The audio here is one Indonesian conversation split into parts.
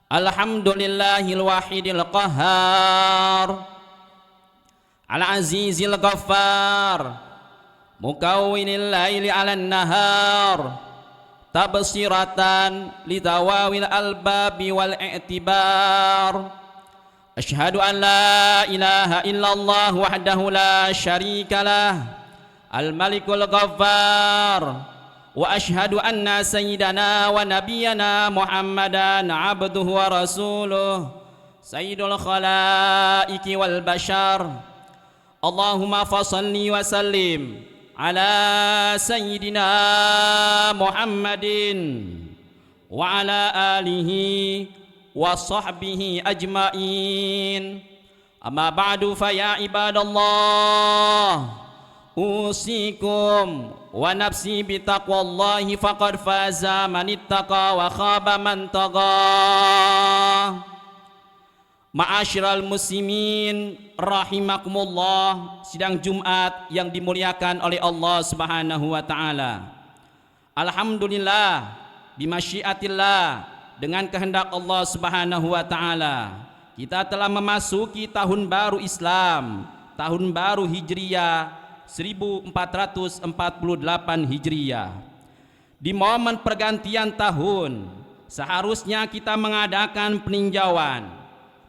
Alhamdulillahil wahidil qahhar al-azizil ghaffar mukawwinil laili 'alan nahar tabsiratan lidawawil albabi wal i'tibar. Asyhadu an la ilaha illallah wahdahu la syarikalah al-malikul ghaffar. Wa ashhadu anna sayyidana wa nabiyyana Muhammadan abduhu wa rasuluh sayyidul khalaiqi wal bashar. Allahumma fasalli wa sallim ala sayyidina Muhammadin wa ala alihi wa sahbihi ajmain. Amma ba'du fa ya ibadallah, usikum wa nafsi bitaqwallahi faqad faza man ittaqa wa khaba man tagha. Ma'asyiral muslimin rahimakumullah, sidang Jumat yang dimuliakan oleh Allah Subhanahu wa taala. Alhamdulillah bimasyiatillah, dengan kehendak Allah Subhanahu wa taala kita telah memasuki tahun baru Islam, tahun baru Hijriyah 1448 Hijriah. Di momen pergantian tahun seharusnya kita mengadakan peninjauan,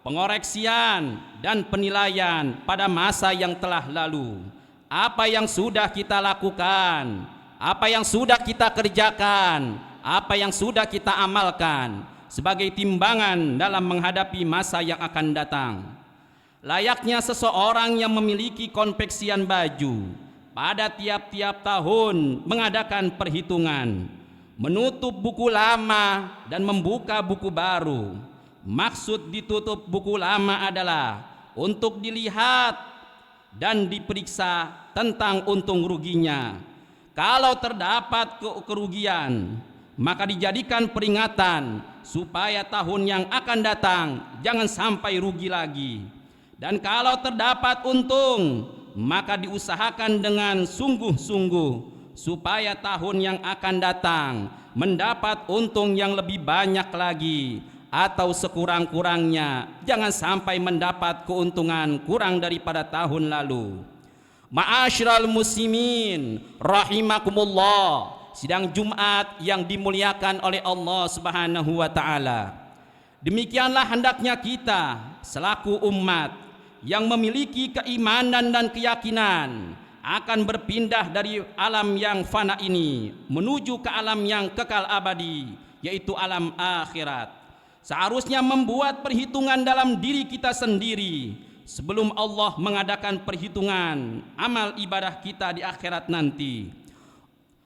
pengoreksian dan penilaian pada masa yang telah lalu. Apa yang sudah kita lakukan, apa yang sudah kita kerjakan, apa yang sudah kita amalkan sebagai timbangan dalam menghadapi masa yang akan datang. Layaknya seseorang yang memiliki konveksian baju, pada tiap-tiap tahun mengadakan perhitungan, menutup buku lama dan membuka buku baru. Maksud ditutup buku lama adalah untuk dilihat dan diperiksa tentang untung ruginya. Kalau terdapat kerugian, maka dijadikan peringatan supaya tahun yang akan datang jangan sampai rugi lagi. Dan kalau terdapat untung, maka diusahakan dengan sungguh-sungguh supaya tahun yang akan datang mendapat untung yang lebih banyak lagi, atau sekurang-kurangnya jangan sampai mendapat keuntungan kurang daripada tahun lalu. Ma'asyiral muslimin rahimakumullah, sidang Jumat yang dimuliakan oleh Allah Subhanahu wa taala. Demikianlah hendaknya kita selaku umat yang memiliki keimanan dan keyakinan akan berpindah dari alam yang fana ini menuju ke alam yang kekal abadi, yaitu alam akhirat. Seharusnya membuat perhitungan dalam diri kita sendiri sebelum Allah mengadakan perhitungan amal ibadah kita di akhirat nanti.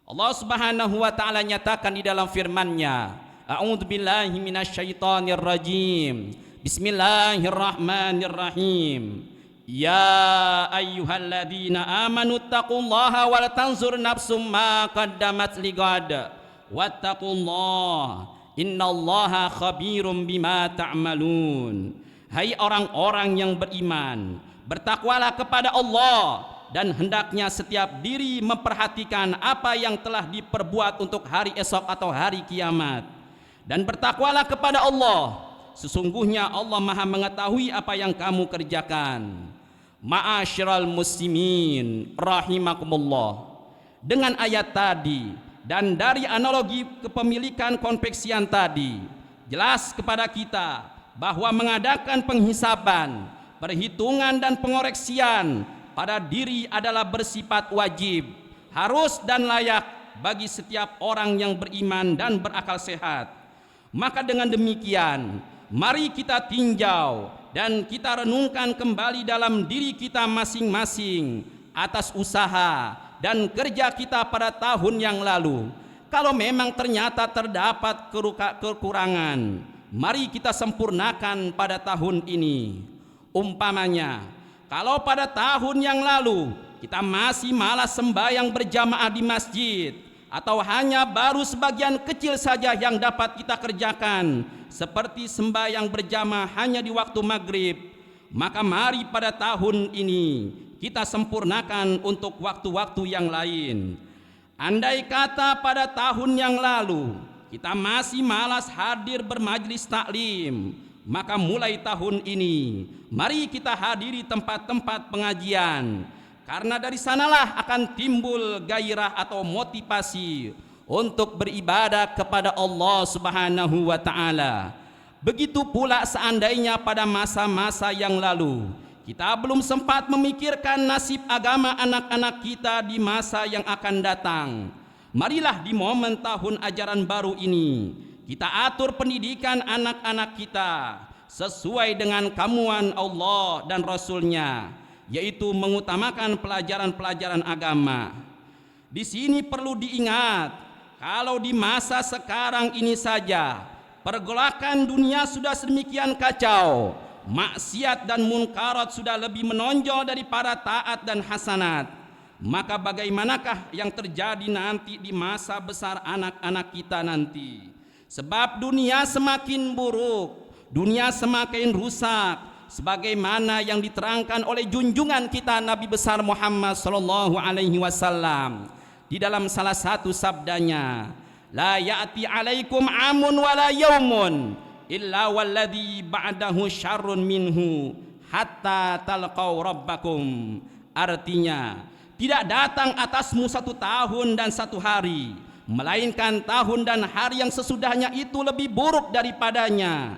Allah Subhanahu wa taala nyatakan di dalam firman-Nya, A'udzubillahi minasyaitonir rajim. Bismillahirrahmanirrahim. Ya ayyuhalladzina amanu taqullaha wal tanzur nafsum ma qaddamat ligad wattaqullaha innallaha khabirum bima ta'malun. Hai orang-orang yang beriman, bertakwalah kepada Allah, dan hendaknya setiap diri memperhatikan apa yang telah diperbuat untuk hari esok atau hari kiamat. Dan bertakwalah kepada Allah, sesungguhnya Allah Maha mengetahui apa yang kamu kerjakan. Ma'asyiral muslimin rahimakumullah, dengan ayat tadi dan dari analogi kepemilikan konveksian tadi, jelas kepada kita bahwa mengadakan penghisaban, perhitungan dan pengoreksian pada diri adalah bersifat wajib, harus dan layak bagi setiap orang yang beriman dan berakal sehat. Maka dengan demikian, mari kita tinjau dan kita renungkan kembali dalam diri kita masing-masing atas usaha dan kerja kita pada tahun yang lalu. Kalau memang ternyata terdapat kekurangan, mari kita sempurnakan pada tahun ini. Umpamanya, kalau pada tahun yang lalu kita masih malas sembahyang berjamaah di masjid, atau hanya baru sebagian kecil saja yang dapat kita kerjakan, seperti sembahyang berjamaah hanya di waktu maghrib, maka mari pada tahun ini kita sempurnakan untuk waktu-waktu yang lain. Andai kata pada tahun yang lalu kita masih malas hadir bermajlis taklim, maka mulai tahun ini mari kita hadiri tempat-tempat pengajian, karena dari sanalah akan timbul gairah atau motivasi untuk beribadah kepada Allah Subhanahu wa taala. Begitu pula seandainya pada masa-masa yang lalu kita belum sempat memikirkan nasib agama anak-anak kita di masa yang akan datang, marilah di momen tahun ajaran baru ini kita atur pendidikan anak-anak kita sesuai dengan kamuan Allah dan Rasul-Nya, yaitu mengutamakan pelajaran-pelajaran agama. Di sini perlu diingat, kalau di masa sekarang ini saja pergolakan dunia sudah sedemikian kacau, maksiat dan munkarat sudah lebih menonjol daripada taat dan hasanat, maka bagaimanakah yang terjadi nanti di masa besar anak-anak kita nanti? Sebab dunia semakin buruk, dunia semakin rusak, sebagaimana yang diterangkan oleh junjungan kita Nabi besar Muhammad sallallahu alaihi wasallam di dalam salah satu sabdanya, la ya'ti alaikum amun wala yaumun illa walladhi ba'dahu syarrun minhu hatta talqaw rabbakum. Artinya, tidak datang atasmu satu tahun dan satu hari, melainkan tahun dan hari yang sesudahnya itu lebih buruk daripadanya,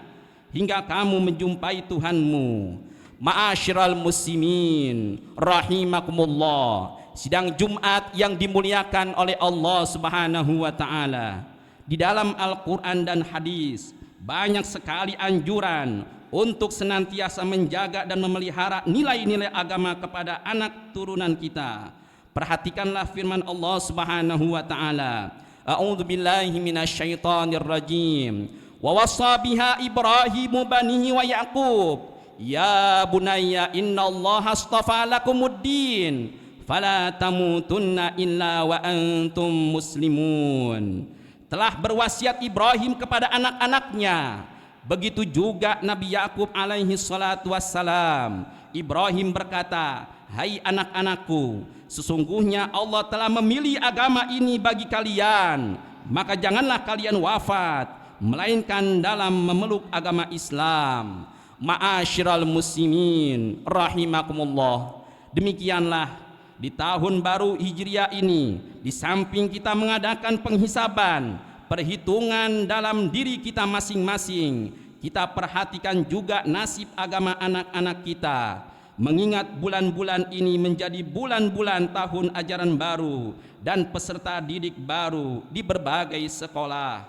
hingga kamu menjumpai Tuhanmu. Ma'asyiral muslimin rahimakumullah, sidang Jumat yang dimuliakan oleh Allah Subhanahu wa taala. Di dalam Al-Qur'an dan hadis banyak sekali anjuran untuk senantiasa menjaga dan memelihara nilai-nilai agama kepada anak turunan kita. Perhatikanlah firman Allah Subhanahu wa taala, a'udzu billahi minasyaitonir rajim. Wa wassa biha Ibrahimu banihi wa Yaqub, ya bunayya innallaha astafa lakumuddin fala tamutunna illa wa antum muslimun. Telah berwasiat Ibrahim kepada anak-anaknya, begitu juga Nabi Yakub alaihi salatu wassalam. Ibrahim berkata, hai anak-anakku, sesungguhnya Allah telah memilih agama ini bagi kalian, maka janganlah kalian wafat melainkan dalam memeluk agama Islam. Ma'asyiral muslimin rahimakumullah, demikianlah di tahun baru Hijriah ini, di samping kita mengadakan penghisaban, perhitungan dalam diri kita masing-masing, kita perhatikan juga nasib agama anak-anak kita, mengingat bulan-bulan ini menjadi bulan-bulan tahun ajaran baru dan peserta didik baru di berbagai sekolah.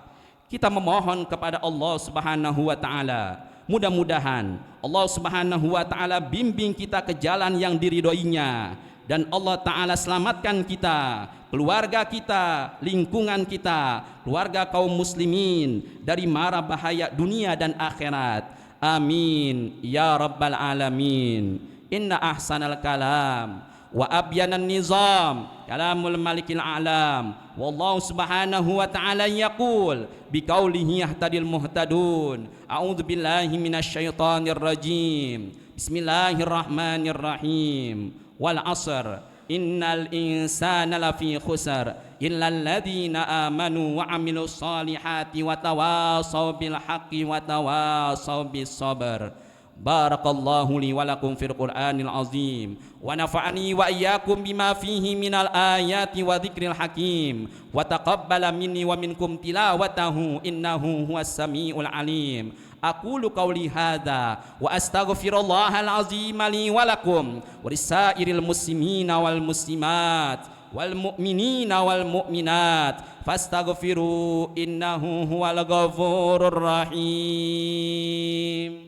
Kita memohon kepada Allah Subhanahu wa taala, mudah-mudahan Allah Subhanahu wa taala bimbing kita ke jalan yang diridhoinya, dan Allah Ta'ala selamatkan kita, keluarga kita, lingkungan kita, keluarga kaum muslimin dari mara bahaya dunia dan akhirat. Amin ya rabbal alamin. Inna ahsanal kalam wa abyanan nizam kalamul malikil a'lam. Wallahu subhanahu wa ta'ala yaqul biqaulihi yahtadil muhtadun. A'udzu billahi minasyaitonir rajim. Bismillahirrahmanirrahim. Wal asr innal insana lafi khusr illa alladhina amanu wa amilus solihati wa tawasaw bil haqqi wa tawasaw bis sabr. Barakallahu li wa lakum fil Qur'anil azim wa nafa'ani wa iyyakum bima fihi minal ayati wa dzikril hakim wa taqabbala minni wa minkum tilawatahu innahu huwas samiul alim. Aqulu qawli hadza wa astaghfirullahal azim li wa lakum wa lisairil muslimina wal muslimat wal mu'minina wal mu'minat fastaghfiru innahu huwal ghafurur rahim.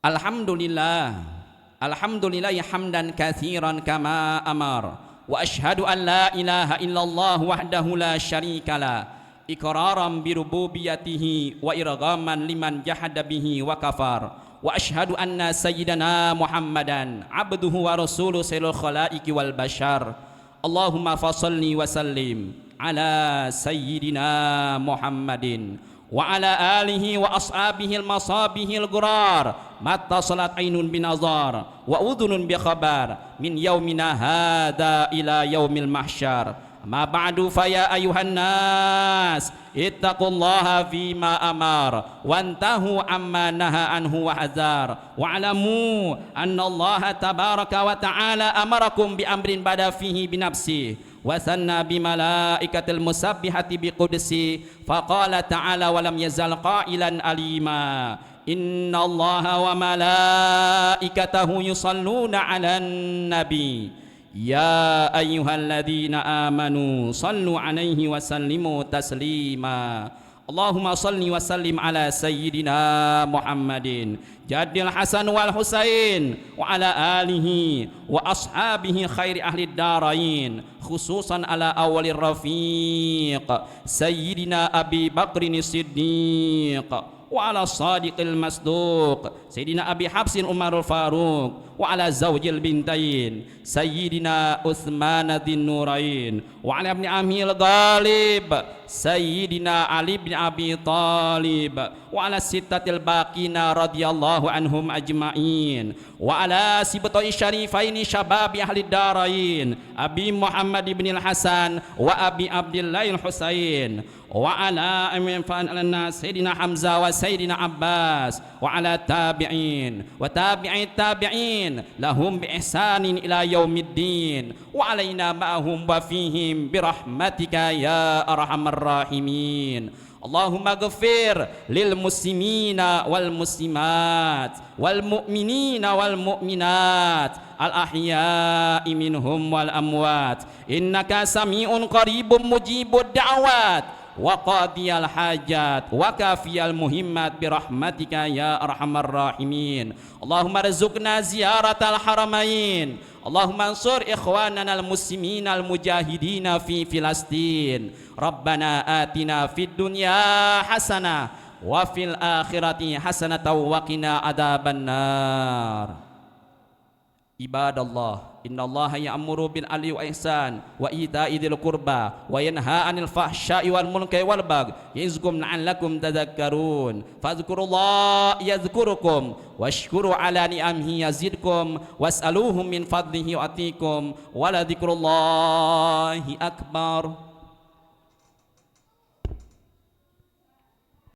Alhamdulillah, alhamdulillah hamdan katsiran kama amar, wa ashhadu an la ilaha illallah wahdahu la syarikalah, iqraran bi rububiyyatihi wa irghaman liman jahada bihi wa kafar, wa ashhadu anna sayyidana Muhammadan abduhu wa rasuluhu sayyidul khalaiqi wal bashar. Allahumma fashalli wa sallim ala sayyidina Muhammadin وعلى آله وأصحابه المصابه الغرار ما اتصلت عين بنظر وأذن بخبر من يومنا هذا إلى يوم المحشر. ما بعد فيا أيها الناس اتقوا الله فيما أمر وانتهوا عما نهى عنه وحذر واعلموا أن الله تبارك وتعالى أمركم بأمر بدا فيه بنفسه وثنى بملائكة المسبحة بقدسه فقال تعالى ولم يزل قائلا أليما إن الله وملائكته يصلون على النبي يا أيها الذين آمنوا صلوا عليه وسلموا تسليما. اللهم صل وسلم على سيدنا محمد جد الحسن والحسين وعلى آله وأصحابه خير أهل الدارين خصوصا على أول الرفيق سيدنا أبي بكر الصديق وعلى الصادق المصدوق سيدنا أبي حفص عمر الفاروق وعلى زوج البنتين سيدنا عثمان ذي النورين وعلى ابن عمه الغالب سيدنا علي بن أبي طالب وعلى الستة الباقين رضي الله عنهم أجمعين وعلى سبطي الشريفين شباب أهل الدارين أبي محمد بن الحسن وأبي عبد الله الحسين وعلى أمين الناس سيدنا حمزة وسيدنا عباس وعلى التابعين وتابعي التابعين لهم بإحسان إلى يوم الدين وعلينا معهم وفيهم برحمتك يا أرحم الراحمين. اللهم اغفر للمسلمين والمسلمات والمؤمنين والمؤمنات الأحياء منهم والأموات إنك سميع قريب مجيب الدعوات وقاضي الحاجات وكافي المهمات برحمتك يا أرحم الراحمين. اللهم ارزقنا زيارة الحرمين. اللهم انصر إخواننا المسلمين المجاهدين في فلسطين. ربنا آتنا في الدنيا حسنة وفي الآخرة حسنة وقنا عذاب النار. عباد الله إن الله يأمر بالعدل والإحسان وإيتاء ذي القربى وينهى عن الفحشاء والمنكر والبغي يعظكم لعلكم تذكرون فاذكروا الله يذكركم واشكروا على نعمه يزدكم واسألوه من فضله يعطيكم ولذكر الله أكبر.